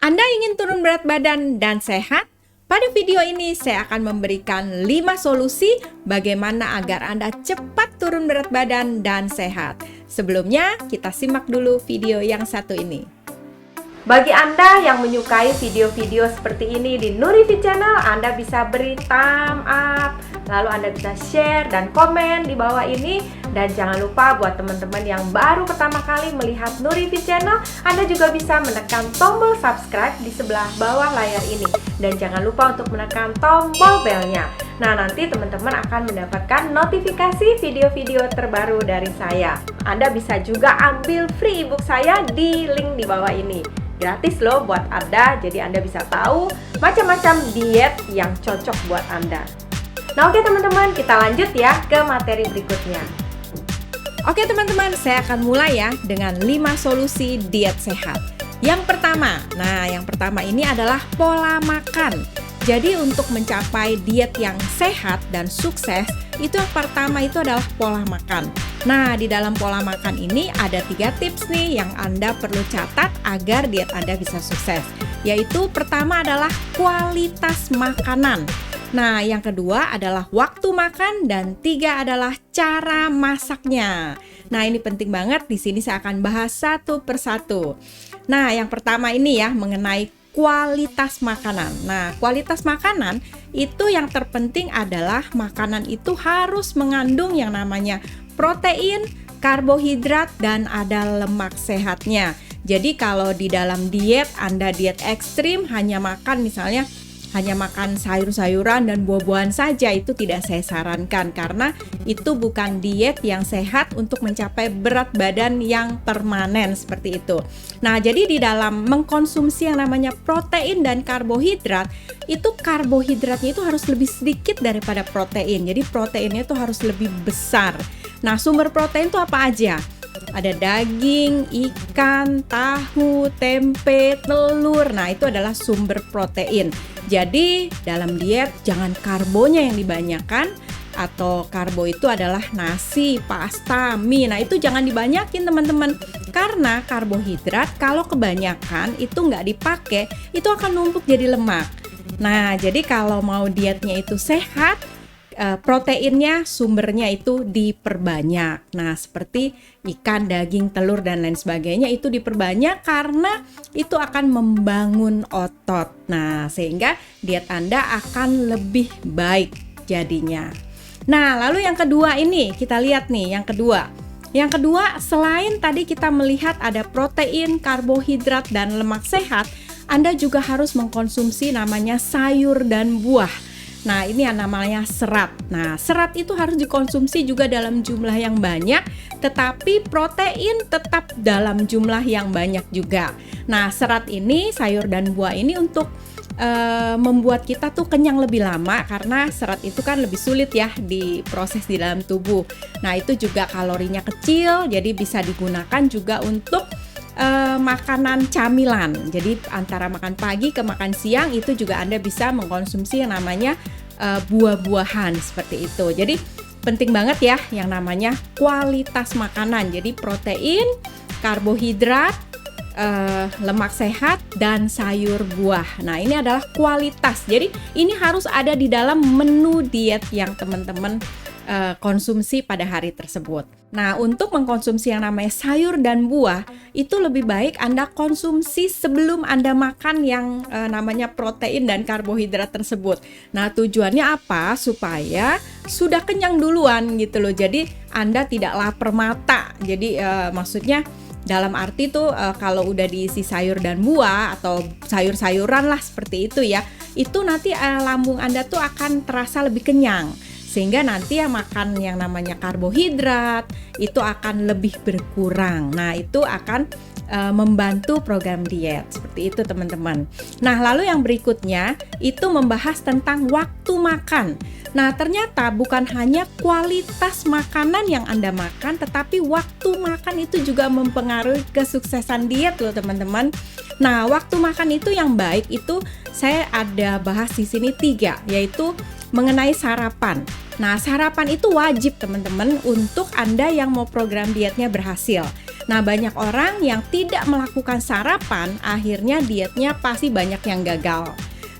Anda ingin turun berat badan dan sehat? Pada video ini saya akan memberikan 5 solusi bagaimana agar Anda cepat turun berat badan dan sehat. Sebelumnya, kita simak dulu video yang satu ini. Bagi Anda yang menyukai video-video seperti ini di Nurifit Channel, Anda bisa beri thumb up, lalu Anda bisa share dan komen di bawah ini. Dan jangan lupa buat teman-teman yang baru pertama kali melihat Nurifit Channel, Anda juga bisa menekan tombol subscribe di sebelah bawah layar ini. Dan jangan lupa untuk menekan tombol belnya. Nah, nanti teman-teman akan mendapatkan notifikasi video-video terbaru dari saya. Anda bisa juga ambil free ebook saya di link di bawah ini. Gratis loh buat Anda, jadi Anda bisa tahu macam-macam diet yang cocok buat Anda. Nah, oke teman-teman, kita lanjut ya ke materi berikutnya. Oke teman-teman, saya akan mulai ya dengan 5 solusi diet sehat. Yang pertama ini adalah pola makan. Jadi untuk mencapai diet yang sehat dan sukses, itu yang pertama itu adalah pola makan. Nah, di dalam pola makan ini ada 3 tips nih yang Anda perlu catat agar diet Anda bisa sukses. Yaitu pertama adalah kualitas makanan. Nah, yang kedua adalah waktu makan dan 3 adalah cara masaknya. Nah, ini penting banget. Di sini saya akan bahas satu persatu. Nah, yang pertama ini ya mengenai kualitas makanan. Nah, kualitas makanan itu yang terpenting adalah makanan itu harus mengandung yang namanya protein, karbohidrat, dan ada lemak sehatnya. Jadi kalau di dalam diet, Anda diet ekstrim hanya makan misalnya hanya makan sayur-sayuran dan buah-buahan saja, itu tidak saya sarankan karena itu bukan diet yang sehat untuk mencapai berat badan yang permanen seperti itu. Nah, jadi di dalam mengkonsumsi yang namanya protein dan karbohidrat, itu karbohidratnya itu harus lebih sedikit daripada protein. Jadi proteinnya itu harus lebih besar. Nah, sumber protein itu apa aja? Ada daging, ikan, tahu, tempe, telur. Nah, itu adalah sumber protein. Jadi, dalam diet jangan karbonya yang dibanyakan, atau karbo itu adalah nasi, pasta, mie. Nah, itu jangan dibanyakin teman-teman. Karena karbohidrat kalau kebanyakan itu nggak dipakai, itu akan numpuk jadi lemak. Nah, jadi kalau mau dietnya itu sehat, proteinnya sumbernya itu diperbanyak. Nah, seperti ikan, daging, telur, dan lain sebagainya itu diperbanyak karena itu akan membangun otot. Nah, sehingga diet Anda akan lebih baik jadinya. Nah, lalu yang kedua ini kita lihat nih, yang kedua. Yang kedua, selain tadi kita melihat ada protein, karbohidrat, dan lemak sehat, Anda juga harus mengkonsumsi namanya sayur dan buah. Nah, ini yang namanya serat. Nah, serat itu harus dikonsumsi juga dalam jumlah yang banyak, tetapi protein tetap dalam jumlah yang banyak juga. Nah, serat ini, sayur dan buah ini untuk membuat kita tuh kenyang lebih lama karena serat itu kan lebih sulit ya diproses di dalam tubuh. Nah, itu juga kalorinya kecil, jadi bisa digunakan juga untuk makanan camilan. Jadi antara makan pagi ke makan siang itu juga Anda bisa mengkonsumsi yang namanya buah-buahan seperti itu. Jadi penting banget ya yang namanya kualitas makanan. Jadi protein, karbohidrat, lemak sehat, dan sayur buah. Nah, ini adalah kualitas. Jadi ini harus ada di dalam menu diet yang teman-teman konsumsi pada hari tersebut. Nah, untuk mengkonsumsi yang namanya sayur dan buah, itu lebih baik Anda konsumsi sebelum Anda makan yang namanya protein dan karbohidrat tersebut. Nah, tujuannya apa? Supaya sudah kenyang duluan gitu loh. Jadi Anda tidak lapar mata. Jadi maksudnya dalam arti tuh kalau udah diisi sayur dan buah atau sayur-sayuran lah seperti itu ya, itu nanti lambung Anda tuh akan terasa lebih kenyang. Sehingga nanti yang makan yang namanya karbohidrat itu akan lebih berkurang. Nah, itu akan membantu program diet. Seperti itu teman-teman. Nah, lalu yang berikutnya itu membahas tentang waktu makan. Nah, ternyata bukan hanya kualitas makanan yang Anda makan, tetapi waktu makan itu juga mempengaruhi kesuksesan diet loh teman-teman. Nah, waktu makan itu yang baik itu saya ada bahas di sini 3, yaitu mengenai sarapan. Nah, sarapan itu wajib teman-teman untuk Anda yang mau program dietnya berhasil. Nah, banyak orang yang tidak melakukan sarapan, akhirnya dietnya pasti banyak yang gagal.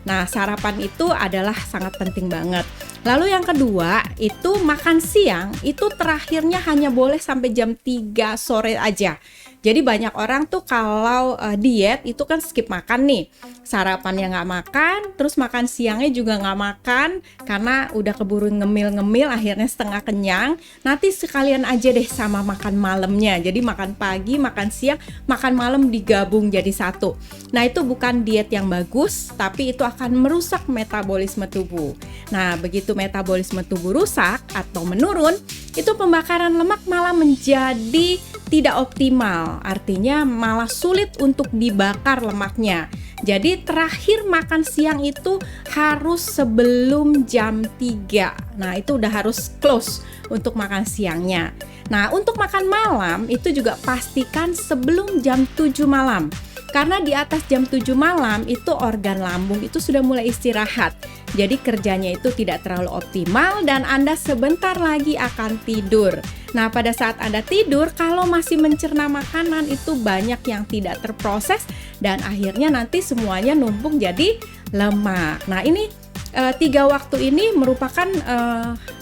Nah, sarapan itu adalah sangat penting banget. Lalu yang kedua, itu makan siang, itu terakhirnya hanya boleh sampai jam 3 sore aja. Jadi banyak orang tuh kalau diet itu kan skip makan nih. Sarapannya nggak makan, terus makan siangnya juga nggak makan karena udah keburu ngemil-ngemil, akhirnya setengah kenyang. Nanti sekalian aja deh sama makan malamnya. Jadi makan pagi, makan siang, makan malam digabung jadi satu. Nah, itu bukan diet yang bagus, tapi itu akan merusak metabolisme tubuh. Nah, begitu metabolisme tubuh rusak atau menurun, itu pembakaran lemak malah menjadi tidak optimal, artinya malah sulit untuk dibakar lemaknya. Jadi terakhir makan siang itu harus sebelum jam 3. Nah, itu udah harus close untuk makan siangnya. Nah, untuk makan malam itu juga pastikan sebelum jam 7 malam. Karena di atas jam 7 malam itu organ lambung itu sudah mulai istirahat. Jadi kerjanya itu tidak terlalu optimal dan Anda sebentar lagi akan tidur. Nah, pada saat Anda tidur, kalau masih mencerna makanan itu banyak yang tidak terproses dan akhirnya nanti semuanya numpuk jadi lemak. Nah, ini 3 waktu ini merupakan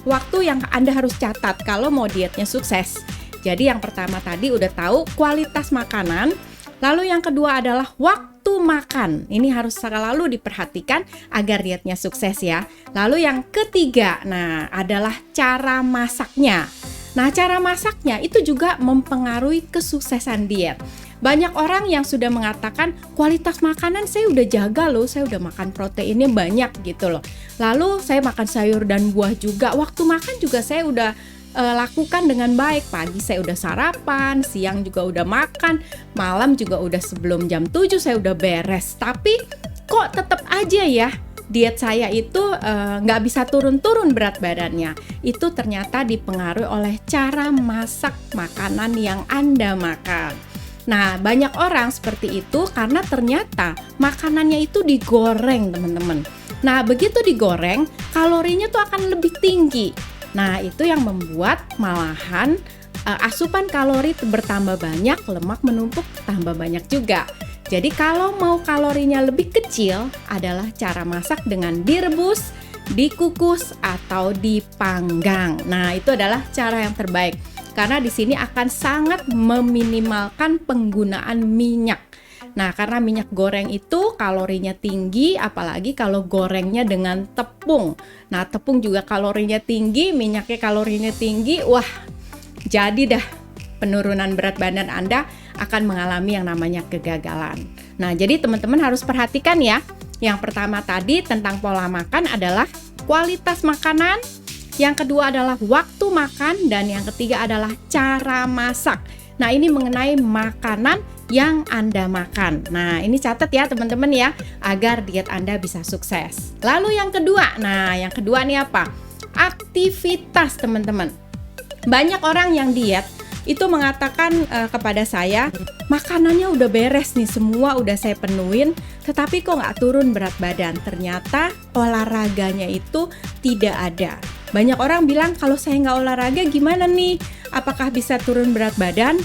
waktu yang Anda harus catat kalau mau dietnya sukses. Jadi yang pertama tadi udah tahu kualitas makanan. Lalu yang kedua adalah waktu makan. Ini harus selalu diperhatikan agar dietnya sukses ya. Lalu yang ketiga, adalah cara masaknya. Nah, cara masaknya itu juga mempengaruhi kesuksesan diet. Banyak orang yang sudah mengatakan kualitas makanan saya udah jaga loh, saya udah makan proteinnya banyak gitu loh. Lalu saya makan sayur dan buah juga, waktu makan juga saya udah lakukan dengan baik. Pagi saya udah sarapan, siang juga udah makan, malam juga udah sebelum jam 7 saya udah beres. Tapi kok tetap aja ya diet saya itu nggak bisa turun-turun berat badannya. Itu ternyata dipengaruhi oleh cara masak makanan yang Anda makan. Nah, banyak orang seperti itu karena ternyata makanannya itu digoreng, teman-teman. Nah, begitu digoreng, kalorinya tuh akan lebih tinggi. Nah, itu yang membuat malahan asupan kalori bertambah banyak, lemak menumpuk tambah banyak juga. Jadi kalau mau kalorinya lebih kecil adalah cara masak dengan direbus, dikukus, atau dipanggang. Nah, itu adalah cara yang terbaik. Karena di sini akan sangat meminimalkan penggunaan minyak. Nah, karena minyak goreng itu kalorinya tinggi, apalagi kalau gorengnya dengan tepung. Nah, tepung juga kalorinya tinggi, minyaknya kalorinya tinggi. Wah, jadi dah penurunan berat badan Anda akan mengalami yang namanya kegagalan. Nah, jadi teman-teman harus perhatikan ya. Yang pertama tadi tentang pola makan adalah kualitas makanan. Yang kedua adalah waktu makan. Dan yang ketiga adalah cara masak. Nah, ini mengenai makanan yang Anda makan. Nah, ini catat ya teman-teman ya, agar diet Anda bisa sukses. Lalu yang kedua, yang kedua nih apa? Aktivitas, teman-teman. Banyak orang yang diet itu mengatakan kepada saya, makanannya udah beres nih, semua udah saya penuhin, tetapi kok nggak turun berat badan. Ternyata olahraganya itu tidak ada. Banyak orang bilang, kalau saya nggak olahraga gimana nih? Apakah bisa turun berat badan?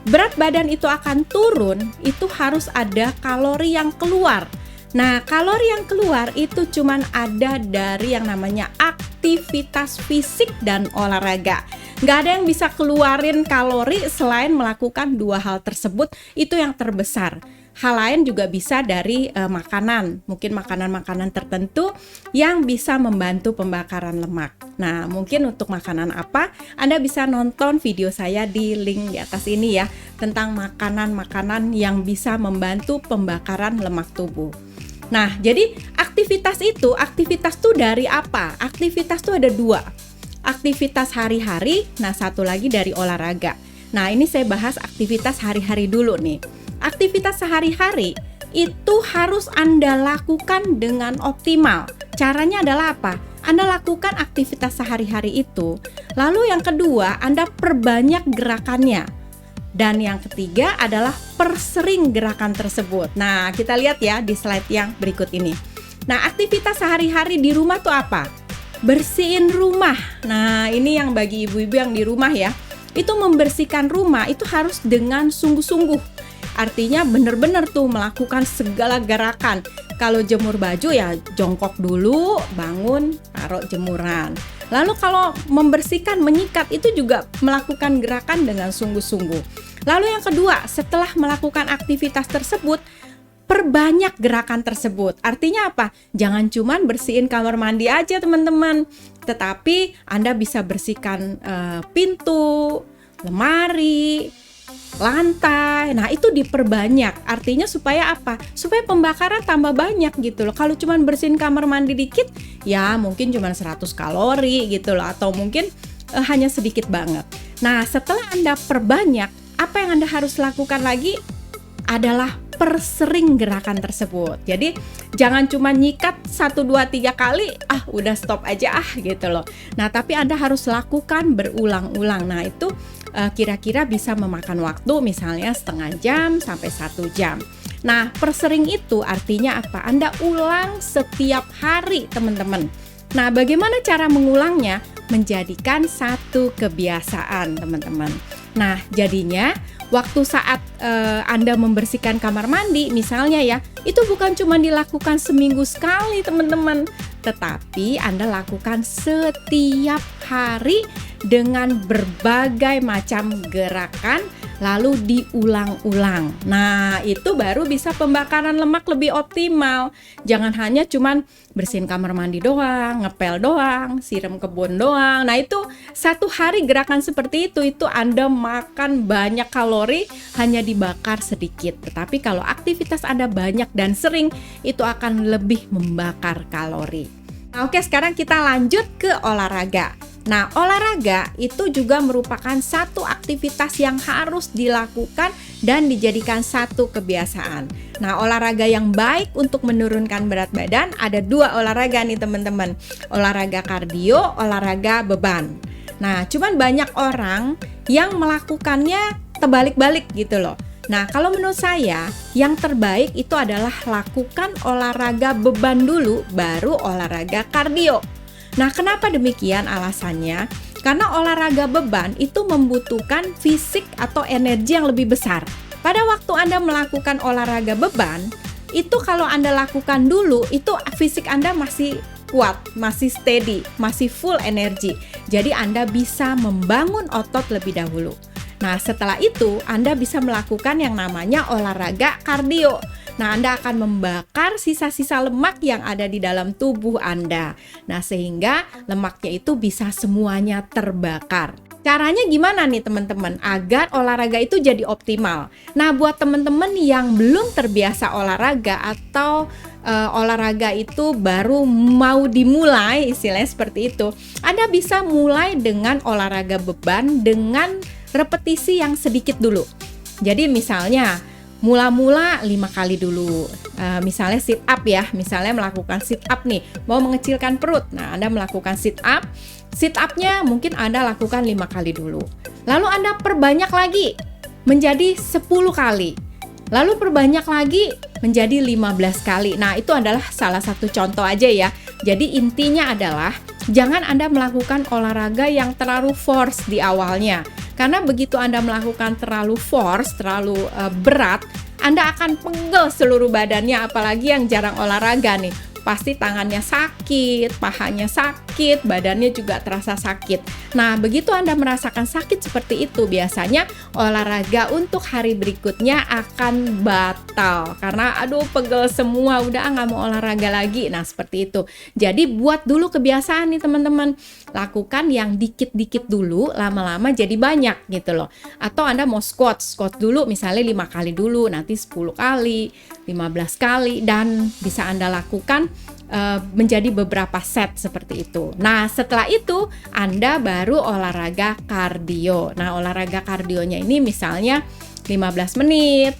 Berat badan itu akan turun, itu harus ada kalori yang keluar. Nah, kalori yang keluar itu cuman ada dari yang namanya aktivitas fisik dan olahraga. Nggak ada yang bisa keluarin kalori selain melakukan dua hal tersebut, itu yang terbesar. Hal lain juga bisa dari makanan, mungkin makanan-makanan tertentu yang bisa membantu pembakaran lemak. Nah, mungkin untuk makanan apa? Anda bisa nonton video saya di link di atas ini ya, tentang makanan-makanan yang bisa membantu pembakaran lemak tubuh. Nah, jadi aktivitas tuh dari apa? Aktivitas tuh ada dua. Aktivitas hari-hari, satu lagi dari olahraga. Nah, ini saya bahas aktivitas hari-hari dulu nih. Aktivitas sehari-hari itu harus Anda lakukan dengan optimal. Caranya adalah apa? Anda lakukan aktivitas sehari-hari itu. Lalu yang kedua, Anda perbanyak gerakannya. Dan yang ketiga adalah persering gerakan tersebut. Nah, kita lihat ya di slide yang berikut ini. Nah, aktivitas sehari-hari di rumah tuh apa? Bersihin rumah. Nah, ini yang bagi ibu-ibu yang di rumah ya. itu membersihkan rumah itu harus dengan sungguh-sungguh. Artinya benar-benar tuh melakukan segala gerakan. Kalau jemur baju ya jongkok dulu, bangun, taruh jemuran. Lalu kalau membersihkan, menyikat itu juga melakukan gerakan dengan sungguh-sungguh. Lalu yang kedua, setelah melakukan aktivitas tersebut, perbanyak gerakan tersebut. Artinya apa? Jangan cuman bersihin kamar mandi aja teman-teman, tetapi Anda bisa bersihkan pintu, lemari, lantai. Nah, itu diperbanyak. Artinya supaya apa? Supaya pembakaran tambah banyak gitu loh. Kalau cuma bersihin kamar mandi dikit, ya mungkin cuma 100 kalori gitu loh, atau mungkin hanya sedikit banget. Nah, setelah Anda perbanyak, apa yang Anda harus lakukan lagi adalah persering gerakan tersebut. Jadi jangan cuma nyikat 1, 2, 3 kali, udah stop aja gitu loh. Nah, tapi Anda harus lakukan berulang-ulang. Nah, itu kira-kira bisa memakan waktu misalnya setengah jam sampai 1 jam. Nah, persering itu artinya apa? Anda ulang setiap hari teman-teman. Nah, bagaimana cara mengulangnya? Menjadikan satu kebiasaan teman-teman. Nah, jadinya waktu saat Anda membersihkan kamar mandi misalnya ya, itu bukan cuma dilakukan seminggu sekali teman-teman, tetapi Anda lakukan setiap hari dengan berbagai macam gerakan, lalu diulang-ulang. Nah, itu baru bisa pembakaran lemak lebih optimal. Jangan hanya cuman bersihin kamar mandi doang, ngepel doang, siram kebun doang. Nah, itu satu hari gerakan seperti itu Anda makan banyak kalori, hanya dibakar sedikit. Tetapi kalau aktivitas Anda banyak dan sering, itu akan lebih membakar kalori. Nah, oke, sekarang kita lanjut ke olahraga. Nah, olahraga itu juga merupakan satu aktivitas yang harus dilakukan dan dijadikan satu kebiasaan. Nah, olahraga yang baik untuk menurunkan berat badan ada 2 olahraga nih teman-teman. Olahraga kardio, olahraga beban. Nah, cuman banyak orang yang melakukannya terbalik-balik gitu loh. Nah, kalau menurut saya yang terbaik itu adalah lakukan olahraga beban dulu, baru olahraga kardio. Nah, kenapa demikian alasannya? Karena olahraga beban itu membutuhkan fisik atau energi yang lebih besar. Pada waktu Anda melakukan olahraga beban, itu kalau Anda lakukan dulu, itu fisik Anda masih kuat, masih steady, masih full energi. Jadi Anda bisa membangun otot lebih dahulu. Nah, setelah itu Anda bisa melakukan yang namanya olahraga kardio. Nah, Anda akan membakar sisa-sisa lemak yang ada di dalam tubuh Anda. Nah, sehingga lemaknya itu bisa semuanya terbakar. Caranya gimana nih teman-teman agar olahraga itu jadi optimal? Nah, buat teman-teman yang belum terbiasa olahraga atau olahraga itu baru mau dimulai, istilahnya seperti itu, Anda bisa mulai dengan olahraga beban dengan repetisi yang sedikit dulu. Jadi misalnya mula-mula 5 kali dulu, misalnya sit up ya, misalnya melakukan sit up nih, mau mengecilkan perut. Nah, Anda melakukan sit up-nya mungkin Anda lakukan 5 kali dulu. Lalu Anda perbanyak lagi menjadi 10 kali. Lalu perbanyak lagi menjadi 15 kali. Nah, itu adalah salah satu contoh aja ya. Jadi intinya adalah jangan Anda melakukan olahraga yang terlalu force di awalnya. Karena begitu Anda melakukan terlalu force, terlalu berat, Anda akan pegel seluruh badannya, apalagi yang jarang olahraga nih. Pasti tangannya sakit, pahanya sakit, badannya juga terasa sakit. Nah, begitu Anda merasakan sakit seperti itu, biasanya olahraga untuk hari berikutnya akan batal. Karena aduh pegel semua, udah nggak mau olahraga lagi. Nah, seperti itu. Jadi buat dulu kebiasaan nih teman-teman. Lakukan yang dikit-dikit dulu, lama-lama jadi banyak gitu loh. Atau Anda mau squat dulu misalnya 5 kali dulu, nanti 10 kali, 15 kali, dan bisa Anda lakukan menjadi beberapa set seperti itu. Nah, setelah itu Anda baru olahraga kardio. Nah, olahraga kardionya ini misalnya 15 menit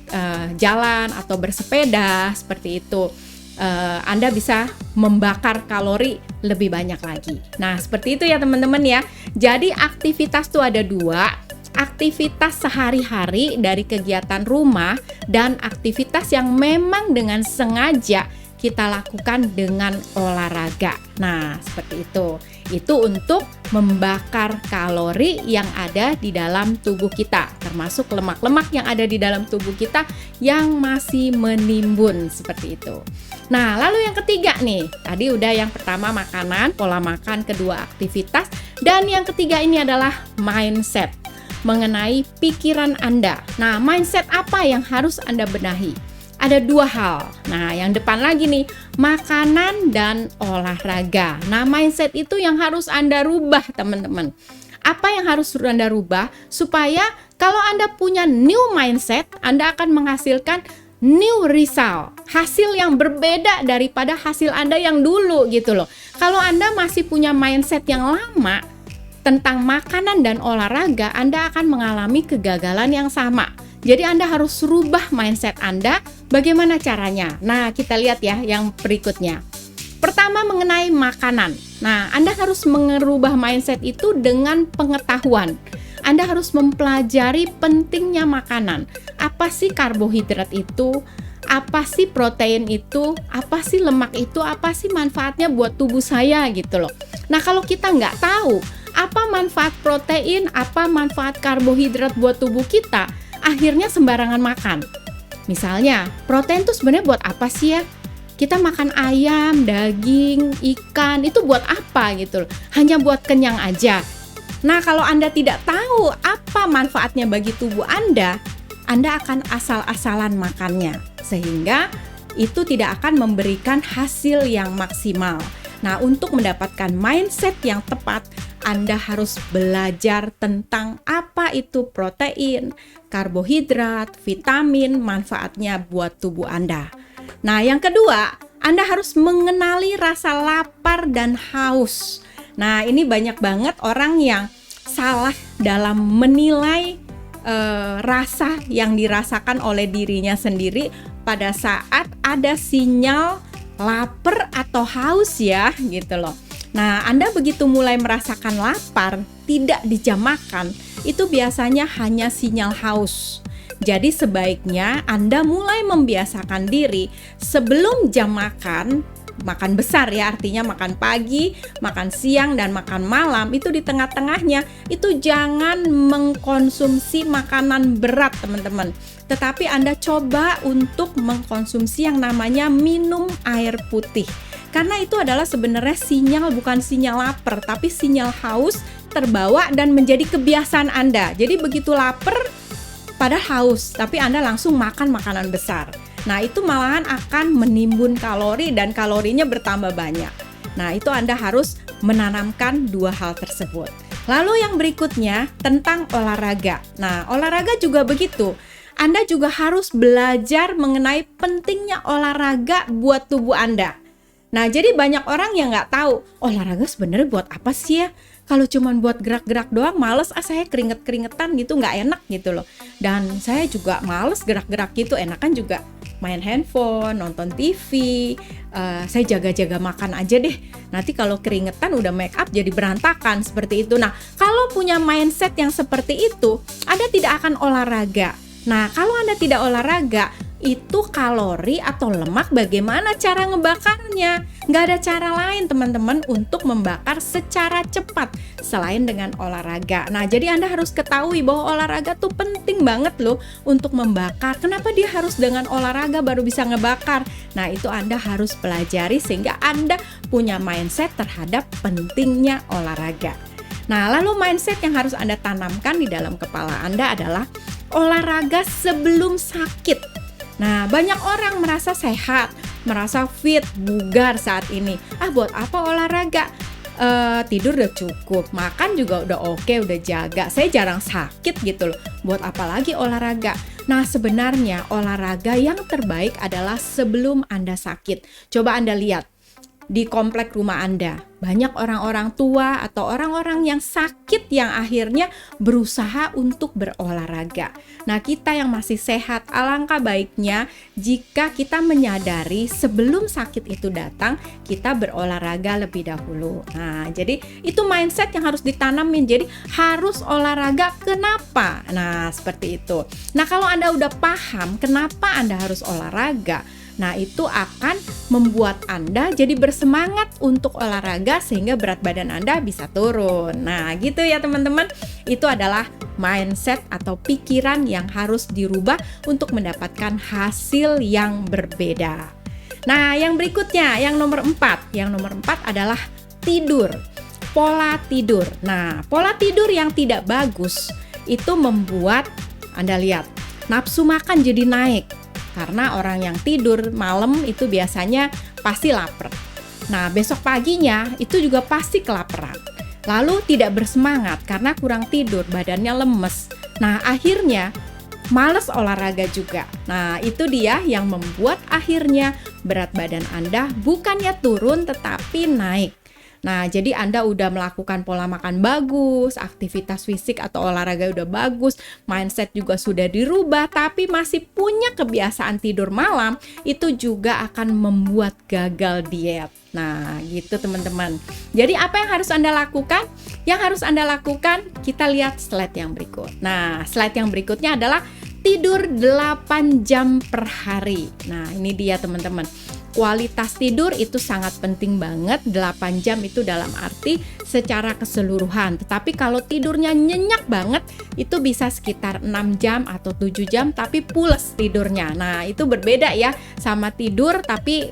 jalan atau bersepeda seperti itu. Anda bisa membakar kalori lebih banyak lagi. Nah, seperti itu ya teman-teman ya. Jadi aktivitas tuh ada 2. Aktivitas sehari-hari dari kegiatan rumah dan aktivitas yang memang dengan sengaja kita lakukan dengan olahraga. Nah, seperti itu. Itu untuk membakar kalori yang ada di dalam tubuh kita, termasuk lemak-lemak yang ada di dalam tubuh kita yang masih menimbun, seperti itu. Nah, lalu yang ketiga nih, tadi udah yang pertama makanan, pola makan, kedua aktivitas, dan yang ketiga ini adalah mindset, mengenai pikiran Anda. Nah, mindset apa yang harus Anda benahi? Ada dua hal. Nah, yang depan lagi nih, makanan dan olahraga. Nah, mindset itu yang harus Anda rubah, teman-teman. Apa yang harus Anda rubah? Supaya kalau Anda punya new mindset, Anda akan menghasilkan new result. Hasil yang berbeda daripada hasil Anda yang dulu gitu loh. Kalau Anda masih punya mindset yang lama tentang makanan dan olahraga, Anda akan mengalami kegagalan yang sama. Jadi Anda harus rubah mindset Anda. Bagaimana caranya? Nah, kita lihat ya yang berikutnya. Pertama, mengenai makanan. Nah, Anda harus merubah mindset itu dengan pengetahuan. Anda harus mempelajari pentingnya makanan. Apa sih karbohidrat itu? Apa sih protein itu? Apa sih lemak itu? Apa sih manfaatnya buat tubuh saya gitu loh. Nah, kalau kita nggak tahu apa manfaat protein, apa manfaat karbohidrat buat tubuh kita, akhirnya sembarangan makan. Misalnya, protein itu sebenarnya buat apa sih ya? Kita makan ayam, daging, ikan, itu buat apa gitu loh? Hanya buat kenyang aja. Nah, kalau Anda tidak tahu apa manfaatnya bagi tubuh Anda akan asal-asalan makannya. Sehingga itu tidak akan memberikan hasil yang maksimal. Nah, untuk mendapatkan mindset yang tepat, Anda harus belajar tentang apa itu protein, karbohidrat, vitamin, manfaatnya buat tubuh Anda. Nah, yang kedua, Anda harus mengenali rasa lapar dan haus. Nah, ini banyak banget orang yang salah dalam menilai rasa yang dirasakan oleh dirinya sendiri pada saat ada sinyal lapar atau haus ya, gitu loh. Nah, Anda begitu mulai merasakan lapar, tidak di jam makan, itu biasanya hanya sinyal haus. Jadi sebaiknya Anda mulai membiasakan diri sebelum jam makan besar ya, artinya makan pagi, makan siang, dan makan malam, itu di tengah-tengahnya, itu jangan mengkonsumsi makanan berat teman-teman. Tetapi Anda coba untuk mengkonsumsi yang namanya minum air putih. Karena itu adalah sebenarnya sinyal, bukan sinyal lapar, tapi sinyal haus terbawa dan menjadi kebiasaan Anda. Jadi begitu lapar, padahal haus, tapi Anda langsung makan makanan besar. Nah, itu malahan akan menimbun kalori dan kalorinya bertambah banyak. Nah, itu Anda harus menanamkan dua hal tersebut. Lalu yang berikutnya tentang olahraga. Nah, olahraga juga begitu. Anda juga harus belajar mengenai pentingnya olahraga buat tubuh Anda. Nah, jadi banyak orang yang nggak tahu olahraga sebenarnya buat apa sih ya? Kalau cuma buat gerak-gerak doang, males, saya keringet-keringetan gitu, nggak enak gitu loh. Dan saya juga males gerak-gerak gitu, enakan juga main handphone, nonton TV, saya jaga-jaga makan aja deh. Nanti kalau keringetan udah make up jadi berantakan, seperti itu. Nah, kalau punya mindset yang seperti itu, Anda tidak akan olahraga. Nah, kalau Anda tidak olahraga, itu kalori atau lemak bagaimana cara ngebakarnya? Nggak ada cara lain teman-teman untuk membakar secara cepat selain dengan olahraga. Nah, jadi Anda harus ketahui bahwa olahraga tuh penting banget loh untuk membakar. Kenapa dia harus dengan olahraga baru bisa ngebakar? Nah, itu Anda harus pelajari sehingga Anda punya mindset terhadap pentingnya olahraga. Nah, lalu mindset yang harus Anda tanamkan di dalam kepala Anda adalah olahraga sebelum sakit. Nah, banyak orang merasa sehat, merasa fit, bugar saat ini. Buat apa olahraga? Tidur udah cukup, makan juga udah oke, udah jaga. Saya jarang sakit gitu loh. Buat apa lagi olahraga? Nah, sebenarnya olahraga yang terbaik adalah sebelum Anda sakit. Coba Anda lihat di komplek rumah Anda, banyak orang-orang tua atau orang-orang yang sakit yang akhirnya berusaha untuk berolahraga. Nah, kita yang masih sehat, alangkah baiknya jika kita menyadari sebelum sakit itu datang, kita berolahraga lebih dahulu. Nah, jadi itu mindset yang harus ditanamin. Jadi harus olahraga kenapa? Nah, seperti itu. Nah, kalau Anda udah paham kenapa Anda harus olahraga, Nah, itu akan membuat Anda jadi bersemangat untuk olahraga sehingga berat badan Anda bisa turun. Nah, gitu ya teman-teman. Itu adalah mindset atau pikiran yang harus dirubah untuk mendapatkan hasil yang berbeda. Nah, yang berikutnya, yang nomor 4. Yang nomor 4 adalah tidur. Pola tidur. Nah, pola tidur yang tidak bagus itu membuat Anda lihat, nafsu makan jadi naik. Karena orang yang tidur malam itu biasanya pasti lapar. Nah, besok paginya itu juga pasti kelaparan. Lalu tidak bersemangat karena kurang tidur, badannya lemes. Nah, akhirnya malas olahraga juga. Nah, itu dia yang membuat akhirnya berat badan Anda bukannya turun tetapi naik. Nah, jadi Anda udah melakukan pola makan bagus, aktivitas fisik atau olahraga udah bagus, mindset juga sudah dirubah, tapi masih punya kebiasaan tidur malam, itu juga akan membuat gagal diet. Nah, gitu teman-teman. Jadi apa yang harus Anda lakukan? Yang harus Anda lakukan, kita lihat slide yang berikut. Nah, slide yang berikutnya adalah tidur 8 jam per hari. Nah, ini dia teman-teman. Kualitas tidur itu sangat penting banget. 8 jam itu dalam arti secara keseluruhan. Tetapi kalau tidurnya nyenyak banget, itu bisa sekitar 6 jam atau 7 jam tapi pules tidurnya. Nah, itu berbeda ya sama tidur tapi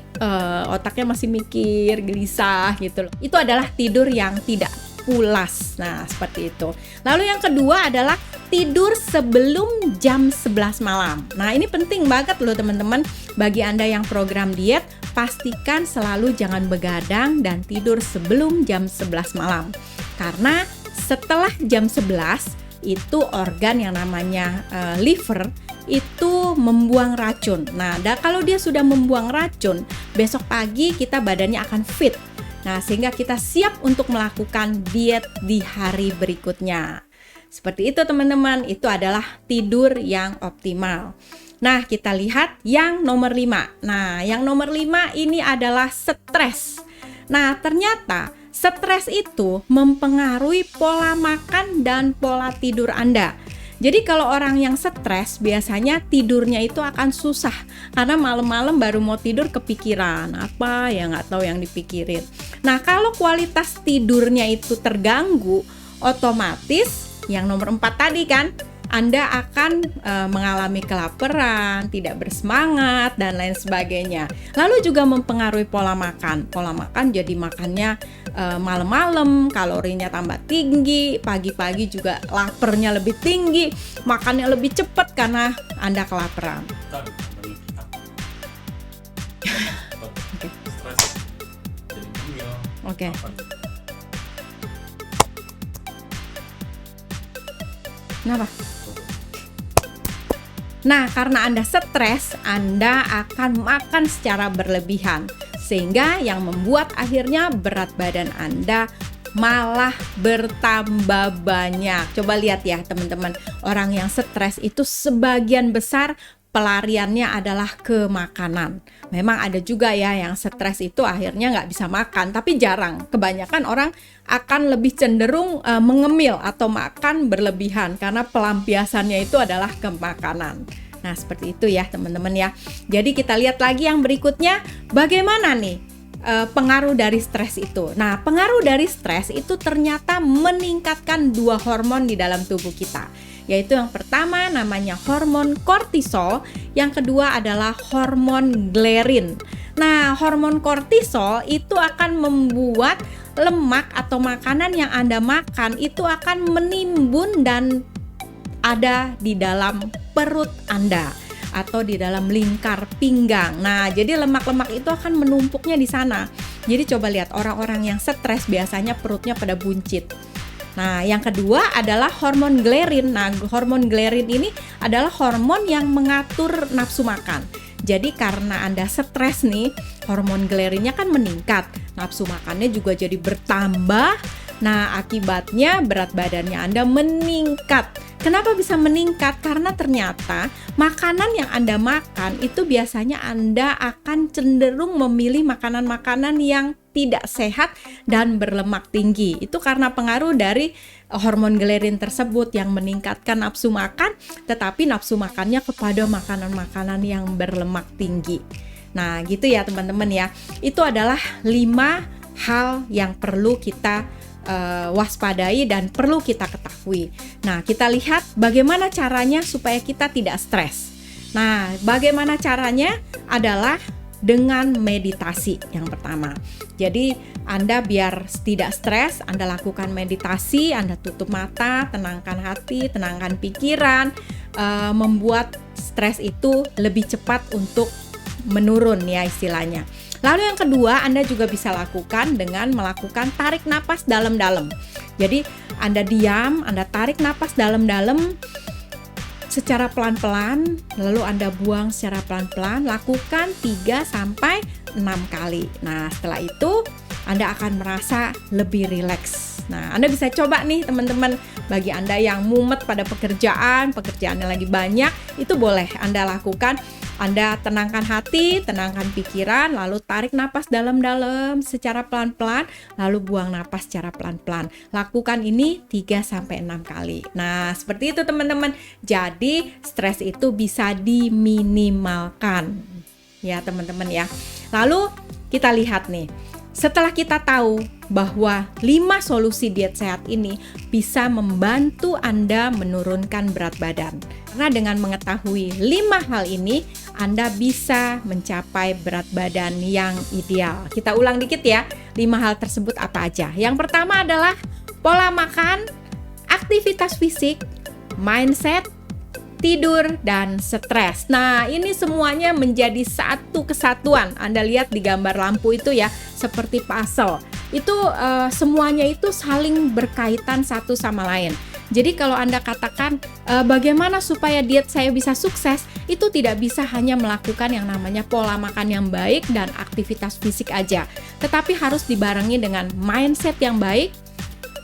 otaknya masih mikir, gelisah gitu loh. Itu adalah tidur yang tidak pulas. Nah, seperti itu. Lalu yang kedua adalah tidur sebelum jam 11 malam. Nah, ini penting banget loh teman-teman. Bagi Anda yang program diet, pastikan selalu jangan begadang dan tidur sebelum jam 11 malam. Karena setelah jam 11, itu organ yang namanya liver itu membuang racun. Nah, kalau dia sudah membuang racun, besok pagi kita badannya akan fit. Nah, sehingga kita siap untuk melakukan diet di hari berikutnya. Seperti itu teman-teman, itu adalah tidur yang optimal. Nah, kita lihat yang nomor 5. Nah, yang nomor 5 ini adalah stres. Nah, ternyata stres itu mempengaruhi pola makan dan pola tidur Anda. Jadi kalau orang yang stres biasanya tidurnya itu akan susah karena malam-malam baru mau tidur kepikiran apa ya nggak tahu yang dipikirin. Nah, kalau kualitas tidurnya itu terganggu, otomatis yang nomor 4 tadi kan, Anda akan mengalami kelaparan, tidak bersemangat, dan lain sebagainya. Lalu juga mempengaruhi pola makan. Pola makan jadi makannya malam-malam, kalorinya tambah tinggi, pagi-pagi juga laparnya lebih tinggi, makannya lebih cepat karena Anda kelaparan. Oke. Kenapa? Nah, karena Anda stres, Anda akan makan secara berlebihan, sehingga yang membuat akhirnya berat badan Anda malah bertambah banyak. Coba lihat ya teman-teman, orang yang stres itu sebagian besar pelariannya adalah ke makanan. Memang ada juga ya yang stres itu akhirnya nggak bisa makan, tapi jarang. Kebanyakan orang akan lebih cenderung mengemil atau makan berlebihan karena pelampiasannya itu adalah ke makanan. Nah, seperti itu ya teman-teman ya. Jadi kita lihat lagi yang berikutnya, bagaimana nih pengaruh dari stres itu. Nah, pengaruh dari stres itu ternyata meningkatkan 2 hormon di dalam tubuh kita. Yaitu yang pertama namanya hormon kortisol, yang kedua adalah hormon ghrelin. Nah, hormon kortisol itu akan membuat lemak atau makanan yang Anda makan itu akan menimbun dan ada di dalam perut Anda atau di dalam lingkar pinggang. Nah, jadi lemak-lemak itu akan menumpuknya di sana. Jadi coba lihat orang-orang yang stres biasanya perutnya pada buncit. Nah, yang kedua adalah hormon ghrelin. Nah, hormon ghrelin ini adalah hormon yang mengatur nafsu makan. Jadi karena Anda stres nih, hormon ghrelinnya kan meningkat, nafsu makannya juga jadi bertambah. Nah, akibatnya berat badannya Anda meningkat. Kenapa bisa meningkat? Karena ternyata makanan yang Anda makan itu biasanya Anda akan cenderung memilih makanan-makanan yang tidak sehat dan berlemak tinggi. Itu karena pengaruh dari hormon ghrelin tersebut yang meningkatkan nafsu makan, tetapi nafsu makannya kepada makanan-makanan yang berlemak tinggi. Nah, gitu ya teman-teman ya. Itu adalah 5 hal yang perlu kita waspadai dan perlu kita ketahui. Nah, kita lihat bagaimana caranya supaya kita tidak stres. Nah, bagaimana caranya adalah dengan meditasi yang pertama. Jadi, Anda biar tidak stres, Anda lakukan meditasi, Anda tutup mata, tenangkan hati, tenangkan pikiran, membuat stres itu lebih cepat untuk menurun ya istilahnya. Lalu yang kedua, Anda juga bisa lakukan dengan melakukan tarik napas dalam-dalam. Jadi Anda diam, Anda tarik napas dalam-dalam secara pelan-pelan, lalu Anda buang secara pelan-pelan, lakukan 3-6 kali. Nah, setelah itu Anda akan merasa lebih rileks. Nah, Anda bisa coba nih teman-teman, bagi Anda yang mumet pada pekerjaannya lagi banyak, itu boleh Anda lakukan. Anda tenangkan hati, tenangkan pikiran, lalu tarik napas dalam-dalam secara pelan-pelan, lalu buang napas secara pelan-pelan. Lakukan ini 3-6 kali. Nah, seperti itu teman-teman. Jadi, stres itu bisa diminimalkan. Ya, teman-teman ya. Lalu, kita lihat nih. Setelah kita tahu bahwa 5 solusi diet sehat ini bisa membantu Anda menurunkan berat badan. Karena dengan mengetahui 5 hal ini, Anda bisa mencapai berat badan yang ideal. Kita ulang dikit ya, 5 hal tersebut apa aja. Yang pertama adalah pola makan, aktivitas fisik, mindset, tidur, dan stres. Nah, ini semuanya menjadi satu kesatuan. Anda lihat di gambar lampu itu ya, seperti puzzle. Itu semuanya itu saling berkaitan satu sama lain. Jadi kalau Anda katakan bagaimana supaya diet saya bisa sukses, itu tidak bisa hanya melakukan yang namanya pola makan yang baik dan aktivitas fisik aja. Tetapi harus dibarengi dengan mindset yang baik,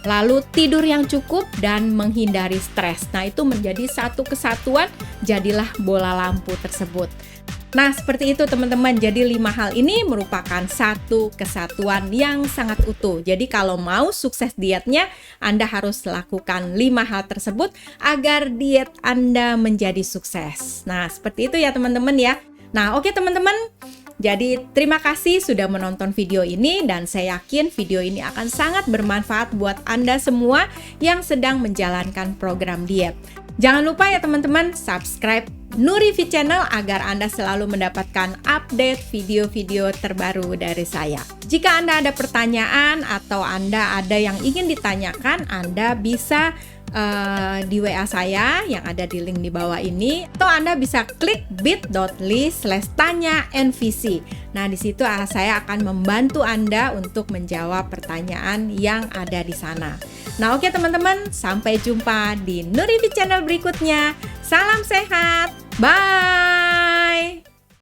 lalu tidur yang cukup dan menghindari stres. Nah, itu menjadi satu kesatuan, jadilah bola lampu tersebut. Nah, seperti itu teman-teman. Jadi 5 hal ini merupakan satu kesatuan yang sangat utuh. Jadi kalau mau sukses dietnya, Anda harus lakukan 5 hal tersebut agar diet Anda menjadi sukses. Nah, seperti itu ya teman-teman ya. Nah, oke teman-teman. Jadi terima kasih sudah menonton video ini dan saya yakin video ini akan sangat bermanfaat buat Anda semua yang sedang menjalankan program diet. Jangan lupa ya teman-teman, subscribe Nurifi Channel agar Anda selalu mendapatkan update video-video terbaru dari saya. Jika Anda ada pertanyaan atau Anda ada yang ingin ditanyakan, Anda bisa di WA saya yang ada di link di bawah ini, atau Anda bisa klik bit.ly/tanya-nvc. Nah, di situ saya akan membantu Anda untuk menjawab pertanyaan yang ada di sana. Nah, oke teman-teman, sampai jumpa di Nurifi Channel berikutnya. Salam sehat, bye.